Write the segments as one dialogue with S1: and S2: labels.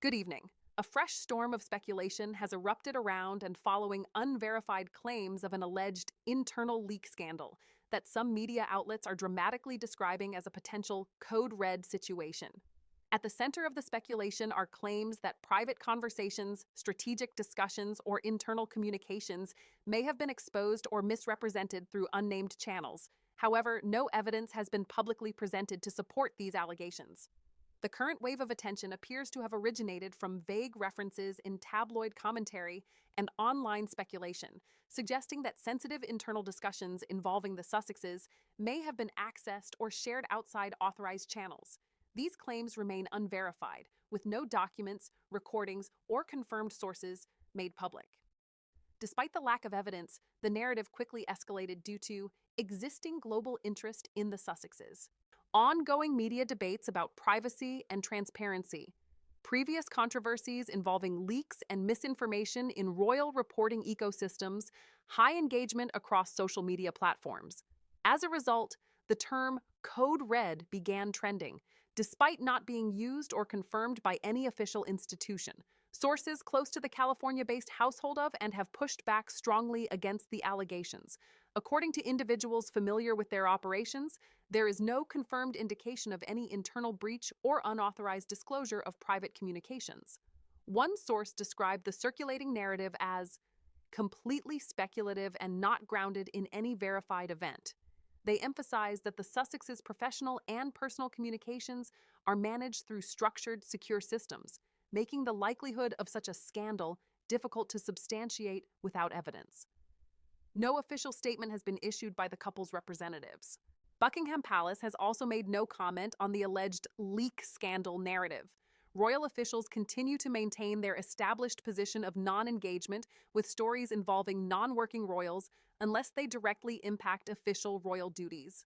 S1: Good evening. A fresh storm of speculation has erupted around and following unverified claims of an alleged internal leak scandal that some media outlets are dramatically describing as a potential code red situation. At the center of the speculation are claims that private conversations, strategic discussions, or internal communications may have been exposed or misrepresented through unnamed channels. However, no evidence has been publicly presented to support these allegations. The current wave of attention appears to have originated from vague references in tabloid commentary and online speculation, suggesting that sensitive internal discussions involving the Sussexes may have been accessed or shared outside authorized channels. These claims remain unverified, with no documents, recordings, or confirmed sources made public. Despite the lack of evidence, the narrative quickly escalated due to existing global interest in the Sussexes, ongoing media debates about privacy and transparency, previous controversies involving leaks and misinformation in royal reporting ecosystems, high engagement across social media platforms. As a result, the term Code Red began trending, despite not being used or confirmed by any official institution. Sources close to the California-based household of and have pushed back strongly against the allegations. According to individuals familiar with their operations, there is no confirmed indication of any internal breach or unauthorized disclosure of private communications. One source described the circulating narrative as completely speculative and not grounded in any verified event. They emphasized that the Sussexes' professional and personal communications are managed through structured, secure systems, making the likelihood of such a scandal difficult to substantiate without evidence. No official statement has been issued by the couple's representatives. Buckingham Palace has also made no comment on the alleged leak scandal narrative. Royal officials continue to maintain their established position of non-engagement with stories involving non-working royals unless they directly impact official royal duties.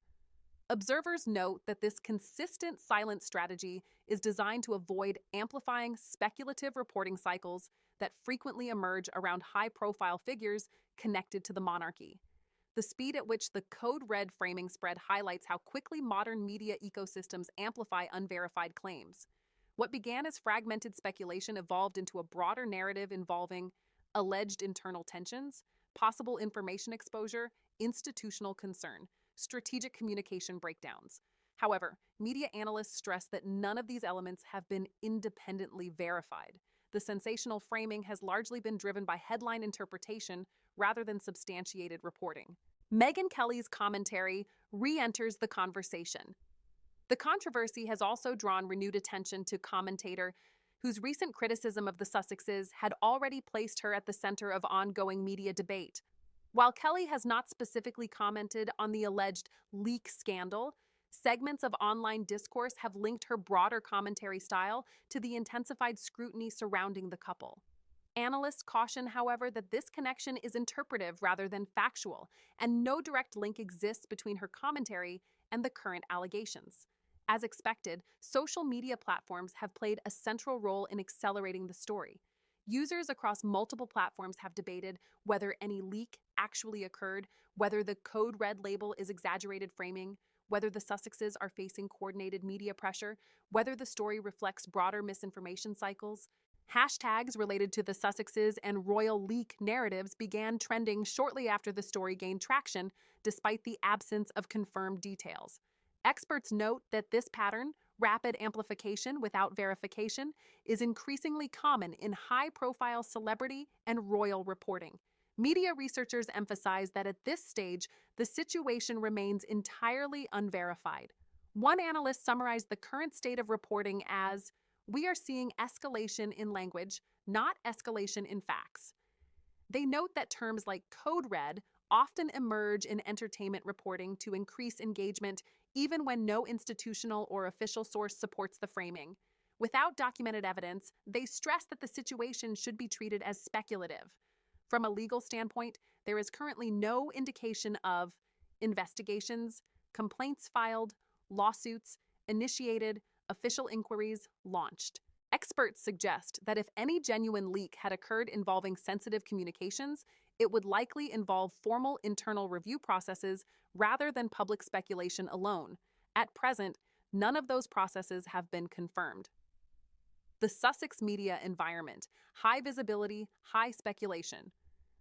S1: Observers note that this consistent silent strategy is designed to avoid amplifying speculative reporting cycles that frequently emerge around high-profile figures connected to the monarchy. The speed at which the Code Red framing spread highlights how quickly modern media ecosystems amplify unverified claims. What began as fragmented speculation evolved into a broader narrative involving alleged internal tensions, possible information exposure, institutional concern, strategic communication breakdowns. However, media analysts stress that none of these elements have been independently verified. The sensational framing has largely been driven by headline interpretation rather than substantiated reporting. Meghan Kelly's commentary re-enters the conversation. The controversy has also drawn renewed attention to commentator whose recent criticism of the Sussexes had already placed her at the center of ongoing media debate. While Kelly has not specifically commented on the alleged leak scandal, segments of online discourse have linked her broader commentary style to the intensified scrutiny surrounding the couple. Analysts caution, however, that this connection is interpretive rather than factual, and no direct link exists between her commentary and the current allegations. As expected, social media platforms have played a central role in accelerating the story. Users across multiple platforms have debated whether any leak actually occurred, whether the Code Red label is exaggerated framing, whether the Sussexes are facing coordinated media pressure, whether the story reflects broader misinformation cycles. Hashtags related to the Sussexes and royal leak narratives began trending shortly after the story gained traction, despite the absence of confirmed details. Experts note that this pattern, rapid amplification without verification, is increasingly common in high-profile celebrity and royal reporting. Media researchers emphasize that at this stage, the situation remains entirely unverified. One analyst summarized the current state of reporting as, "We are seeing escalation in language, not escalation in facts." They note that terms like code red often emerge in entertainment reporting to increase engagement even when no institutional or official source supports the framing. Without documented evidence, they stress that the situation should be treated as speculative. From a legal standpoint, there is currently no indication of investigations, complaints filed, lawsuits initiated, official inquiries launched. Experts suggest that if any genuine leak had occurred involving sensitive communications, it would likely involve formal internal review processes rather than public speculation alone. At present, none of those processes have been confirmed. The Sussex media environment: high visibility, high speculation.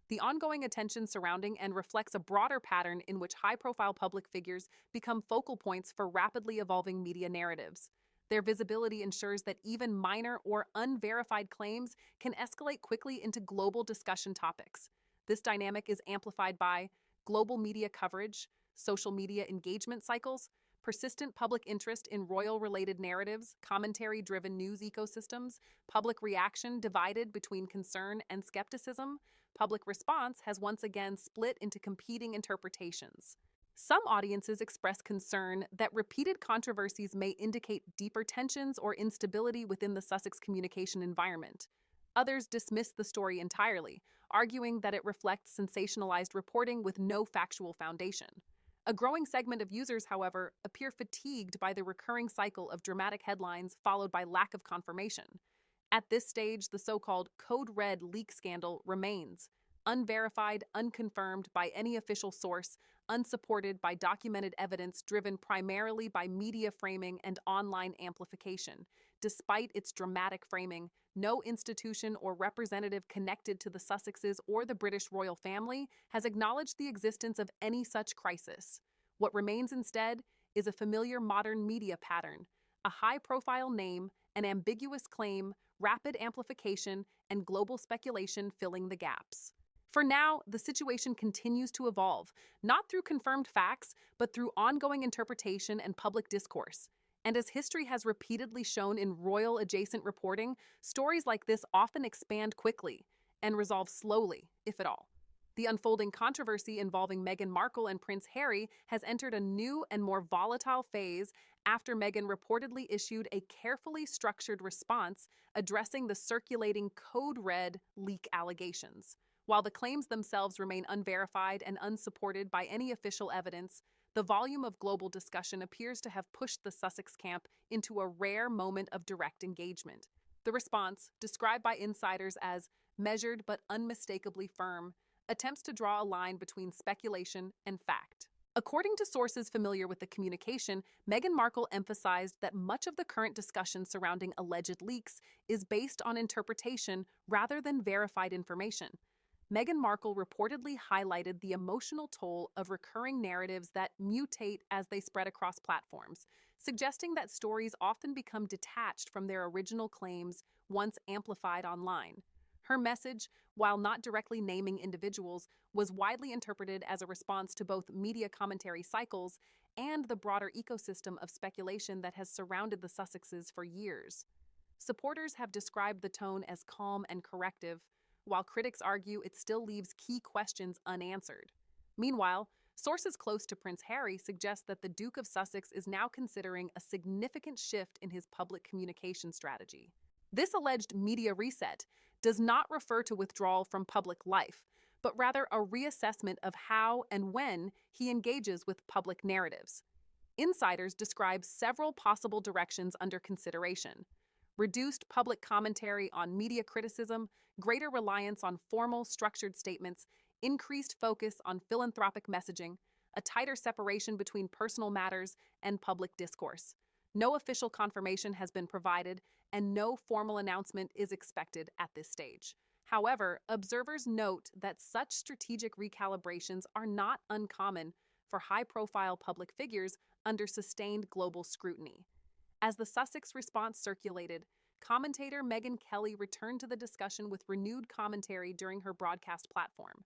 S1: The ongoing attention surrounding and reflects a broader pattern in which high-profile public figures become focal points for rapidly evolving media narratives. Their visibility ensures that even minor or unverified claims can escalate quickly into global discussion topics. This dynamic is amplified by global media coverage, social media engagement cycles, persistent public interest in royal-related narratives, commentary-driven news ecosystems, public reaction divided between concern and skepticism. Public response has once again split into competing interpretations. Some audiences express concern that repeated controversies may indicate deeper tensions or instability within the Sussex communication environment. Others dismiss the story entirely, arguing that it reflects sensationalized reporting with no factual foundation. A growing segment of users, however, appear fatigued by the recurring cycle of dramatic headlines followed by lack of confirmation. At this stage, the so-called Code Red leak scandal remains, unverified, unconfirmed by any official source, unsupported by documented evidence driven primarily by media framing and online amplification. Despite its dramatic framing, no institution or representative connected to the Sussexes or the British royal family has acknowledged the existence of any such crisis. What remains instead is a familiar modern media pattern: a high-profile name, an ambiguous claim, rapid amplification, and global speculation filling the gaps. For now, the situation continues to evolve, not through confirmed facts, but through ongoing interpretation and public discourse. And as history has repeatedly shown in royal adjacent reporting, stories like this often expand quickly and resolve slowly, if at all. The unfolding controversy involving Meghan Markle and Prince Harry has entered a new and more volatile phase after Meghan reportedly issued a carefully structured response addressing the circulating Code Red leak allegations. While the claims themselves remain unverified and unsupported by any official evidence, the volume of global discussion appears to have pushed the Sussex camp into a rare moment of direct engagement. The response, described by insiders as measured but unmistakably firm, attempts to draw a line between speculation and fact. According to sources familiar with the communication, Meghan Markle emphasized that much of the current discussion surrounding alleged leaks is based on interpretation rather than verified information. Meghan Markle reportedly highlighted the emotional toll of recurring narratives that mutate as they spread across platforms, suggesting that stories often become detached from their original claims once amplified online. Her message, while not directly naming individuals, was widely interpreted as a response to both media commentary cycles and the broader ecosystem of speculation that has surrounded the Sussexes for years. Supporters have described the tone as calm and corrective, while critics argue it still leaves key questions unanswered. Meanwhile, sources close to Prince Harry suggest that the Duke of Sussex is now considering a significant shift in his public communication strategy. This alleged media reset does not refer to withdrawal from public life, but rather a reassessment of how and when he engages with public narratives. Insiders describe several possible directions under consideration: reduced public commentary on media criticism, greater reliance on formal, structured statements, increased focus on philanthropic messaging, a tighter separation between personal matters and public discourse. No official confirmation has been provided, and no formal announcement is expected at this stage. However, observers note that such strategic recalibrations are not uncommon for high-profile public figures under sustained global scrutiny. As the Sussex response circulated, commentator Megyn Kelly returned to the discussion with renewed commentary during her broadcast platform.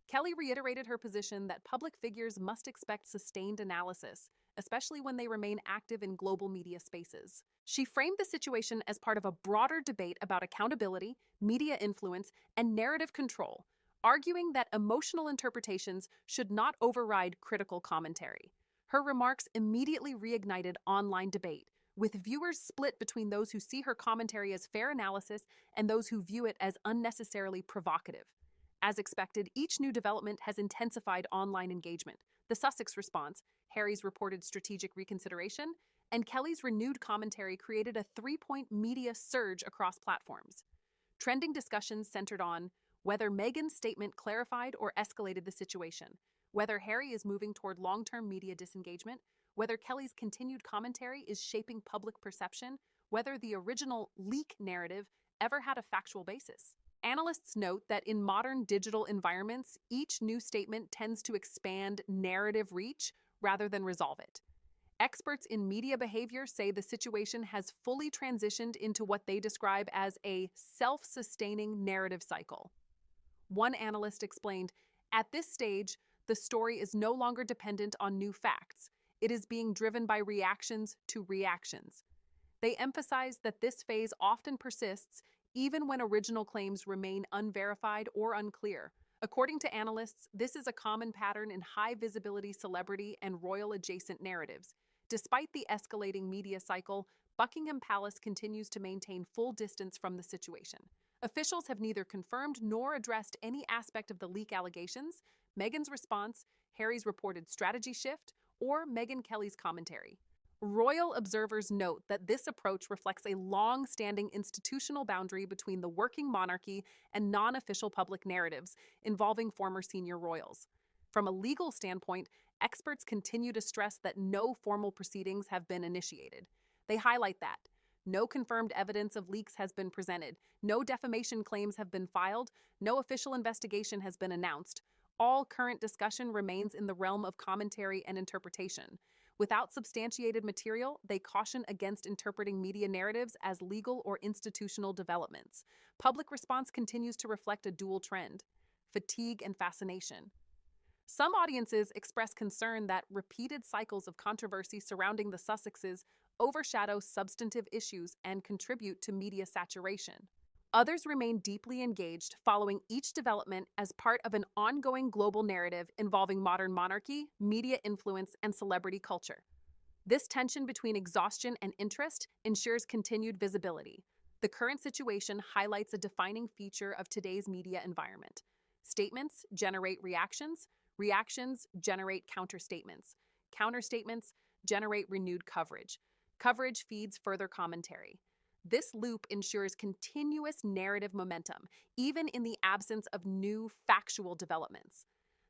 S1: Kelly reiterated her position that public figures must expect sustained analysis, especially when they remain active in global media spaces. She framed the situation as part of a broader debate about accountability, media influence, and narrative control, arguing that emotional interpretations should not override critical commentary. Her remarks immediately reignited online debate, with viewers split between those who see her commentary as fair analysis and those who view it as unnecessarily provocative. As expected, each new development has intensified online engagement. The Sussex response, Harry's reported strategic reconsideration, and Kelly's renewed commentary created a three-point media surge across platforms. Trending discussions centered on whether Meghan's statement clarified or escalated the situation, whether Harry is moving toward long-term media disengagement, whether Kelly's continued commentary is shaping public perception, whether the original leak narrative ever had a factual basis. Analysts note that in modern digital environments, each new statement tends to expand narrative reach rather than resolve it. Experts in media behavior say the situation has fully transitioned into what they describe as a self-sustaining narrative cycle. One analyst explained, "At this stage, the story is no longer dependent on new facts. It is being driven by reactions to reactions." They emphasize that this phase often persists even when original claims remain unverified or unclear. According to analysts, this is a common pattern in high-visibility celebrity and royal-adjacent narratives. Despite the escalating media cycle, Buckingham Palace continues to maintain full distance from the situation. Officials have neither confirmed nor addressed any aspect of the leak allegations, Meghan's response, Harry's reported strategy shift, or Meghan Kelly's commentary. Royal observers note that this approach reflects a long-standing institutional boundary between the working monarchy and non-official public narratives involving former senior royals. From a legal standpoint, experts continue to stress that no formal proceedings have been initiated. They highlight that no confirmed evidence of leaks has been presented, no defamation claims have been filed, no official investigation has been announced. All current discussion remains in the realm of commentary and interpretation. Without substantiated material, they caution against interpreting media narratives as legal or institutional developments. Public response continues to reflect a dual trend: fatigue and fascination. Some audiences express concern that repeated cycles of controversy surrounding the Sussexes overshadow substantive issues and contribute to media saturation. Others remain deeply engaged, following each development as part of an ongoing global narrative involving modern monarchy, media influence, and celebrity culture. This tension between exhaustion and interest ensures continued visibility. The current situation highlights a defining feature of today's media environment. Statements generate reactions, reactions generate counterstatements, counterstatements generate renewed coverage, coverage feeds further commentary. This loop ensures continuous narrative momentum, even in the absence of new factual developments.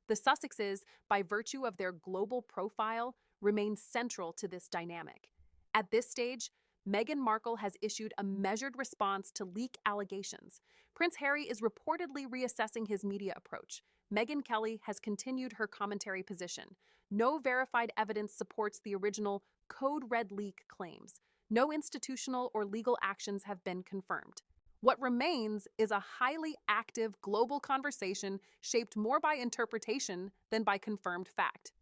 S1: The Sussexes, by virtue of their global profile, remain central to this dynamic. At this stage, Meghan Markle has issued a measured response to leak allegations. Prince Harry is reportedly reassessing his media approach. Meghan Kelly has continued her commentary position. No verified evidence supports the original Code Red leak claims. No institutional or legal actions have been confirmed. What remains is a highly active global conversation shaped more by interpretation than by confirmed fact.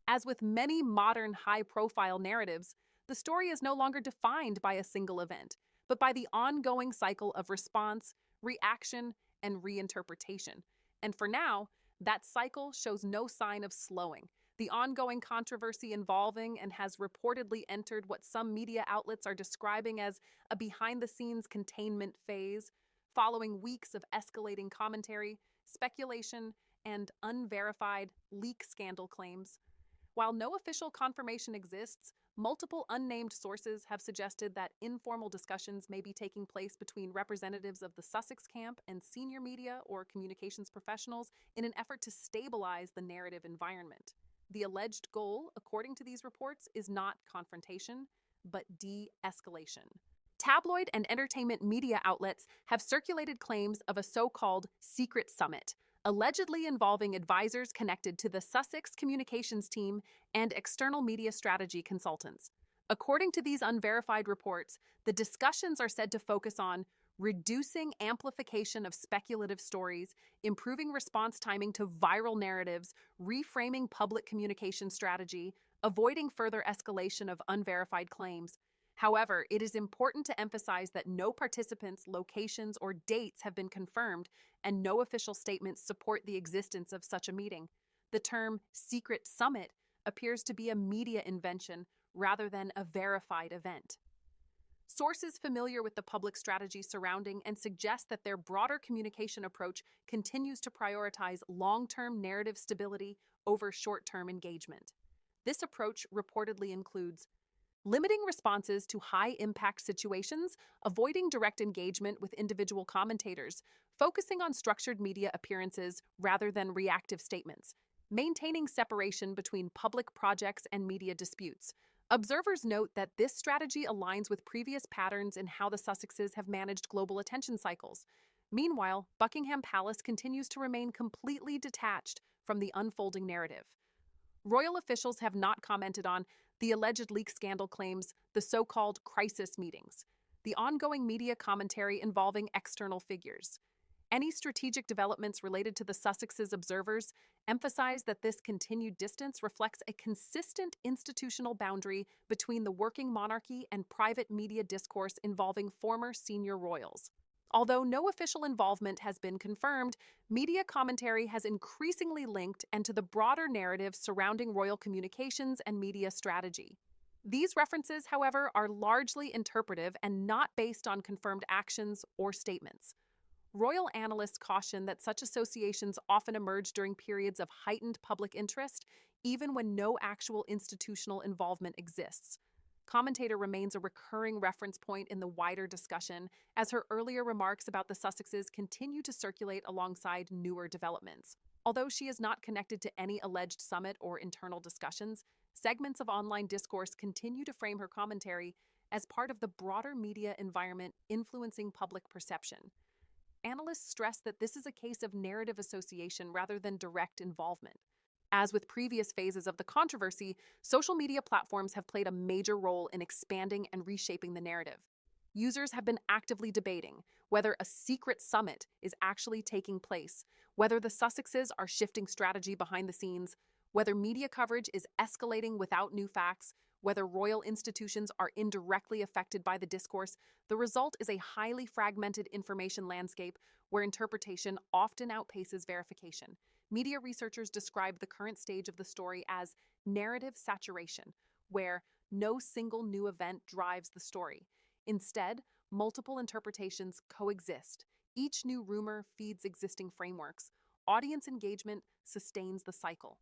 S1: As with many modern high-profile narratives, the story is no longer defined by a single event, but by the ongoing cycle of response, reaction, and reinterpretation. And for now, that cycle shows no sign of slowing. The ongoing controversy involving and has reportedly entered what some media outlets are describing as a behind-the-scenes containment phase, following weeks of escalating commentary, speculation, and unverified leak scandal claims. While no official confirmation exists, multiple unnamed sources have suggested that informal discussions may be taking place between representatives of the Sussex camp and senior media or communications professionals in an effort to stabilize the narrative environment. The alleged goal, according to these reports, is not confrontation, but de-escalation. Tabloid and entertainment media outlets have circulated claims of a so-called secret summit, allegedly involving advisors connected to the Sussex communications team and external media strategy consultants. According to these unverified reports, the discussions are said to focus on reducing amplification of speculative stories, improving response timing to viral narratives, reframing public communication strategy, avoiding further escalation of unverified claims. However, it is important to emphasize that no participants, locations, or dates have been confirmed, and no official statements support the existence of such a meeting. The term secret summit appears to be a media invention rather than a verified event. Sources familiar with the public strategy surrounding and suggest that their broader communication approach continues to prioritize long-term narrative stability over short-term engagement. This approach reportedly includes limiting responses to high-impact situations, avoiding direct engagement with individual commentators, focusing on structured media appearances rather than reactive statements, maintaining separation between public projects and media disputes, Observers note that this strategy aligns with previous patterns in how the Sussexes have managed global attention cycles. Meanwhile, Buckingham Palace continues to remain completely detached from the unfolding narrative. Royal officials have not commented on the alleged leak scandal claims, the so-called crisis meetings, the ongoing media commentary involving external figures. Any strategic developments related to the Sussexes observers emphasize that this continued distance reflects a consistent institutional boundary between the working monarchy and private media discourse involving former senior royals. Although no official involvement has been confirmed, media commentary has increasingly linked into the broader narrative surrounding royal communications and media strategy. These references, however, are largely interpretive and not based on confirmed actions or statements. Royal analysts caution that such associations often emerge during periods of heightened public interest, even when no actual institutional involvement exists. Commentator remains a recurring reference point in the wider discussion, as her earlier remarks about the Sussexes continue to circulate alongside newer developments. Although she is not connected to any alleged summit or internal discussions, segments of online discourse continue to frame her commentary as part of the broader media environment influencing public perception. Analysts stress that this is a case of narrative association rather than direct involvement. As with previous phases of the controversy, social media platforms have played a major role in expanding and reshaping the narrative. Users have been actively debating whether a secret summit is actually taking place, whether the Sussexes are shifting strategy behind the scenes, whether media coverage is escalating without new facts, whether royal institutions are indirectly affected by the discourse. The result is a highly fragmented information landscape where interpretation often outpaces verification. Media researchers describe the current stage of the story as narrative saturation, where no single new event drives the story. Instead, multiple interpretations coexist. Each new rumor feeds existing frameworks. Audience engagement sustains the cycle.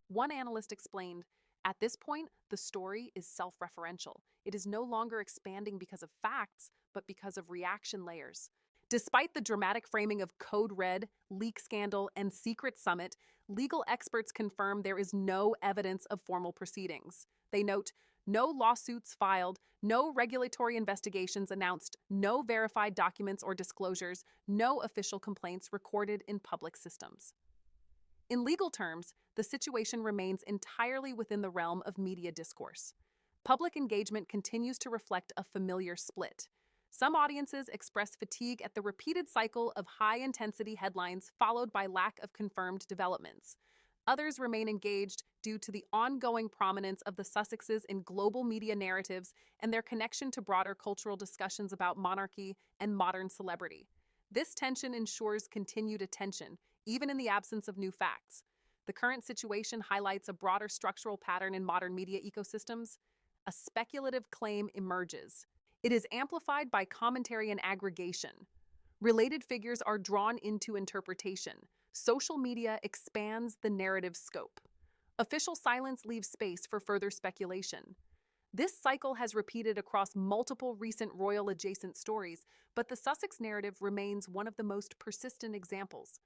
S1: One analyst explained, "At this point, the story is self-referential. It is no longer expanding because of facts, but because of reaction layers." Despite the dramatic framing of Code Red, leak scandal, and secret summit, legal experts confirm there is no evidence of formal proceedings. They note, no lawsuits filed, no regulatory investigations announced, no verified documents or disclosures, no official complaints recorded in public systems. In legal terms, the situation remains entirely within the realm of media discourse. Public engagement continues to reflect a familiar split. Some audiences express fatigue at the repeated cycle of high-intensity headlines followed by lack of confirmed developments. Others remain engaged due to the ongoing prominence of the Sussexes in global media narratives and their connection to broader cultural discussions about monarchy and modern celebrity. This tension ensures continued attention, even in the absence of new facts. The current situation highlights a broader structural pattern in modern media ecosystems. A speculative claim emerges. It is amplified by commentary and aggregation. Related figures are drawn into interpretation. Social media expands the narrative scope. Official silence leaves space for further speculation. This cycle has repeated across multiple recent royal adjacent stories, but the Sussex narrative remains one of the most persistent examples.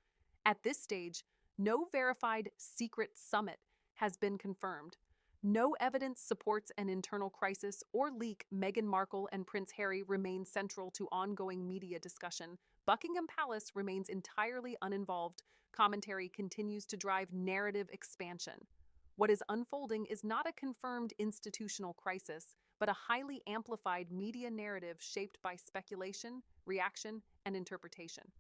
S1: At this stage, no verified secret summit has been confirmed. No evidence supports an internal crisis or leak. Meghan Markle and Prince Harry remain central to ongoing media discussion. Buckingham Palace remains entirely uninvolved. Commentary continues to drive narrative expansion. What is unfolding is not a confirmed institutional crisis, but a highly amplified media narrative shaped by speculation, reaction, and interpretation.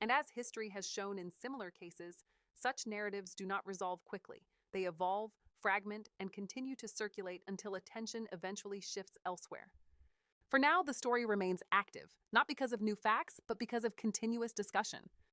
S1: And as history has shown in similar cases, such narratives do not resolve quickly. They evolve, fragment, and continue to circulate until attention eventually shifts elsewhere. For now, the story remains active, not because of new facts, but because of continuous discussion.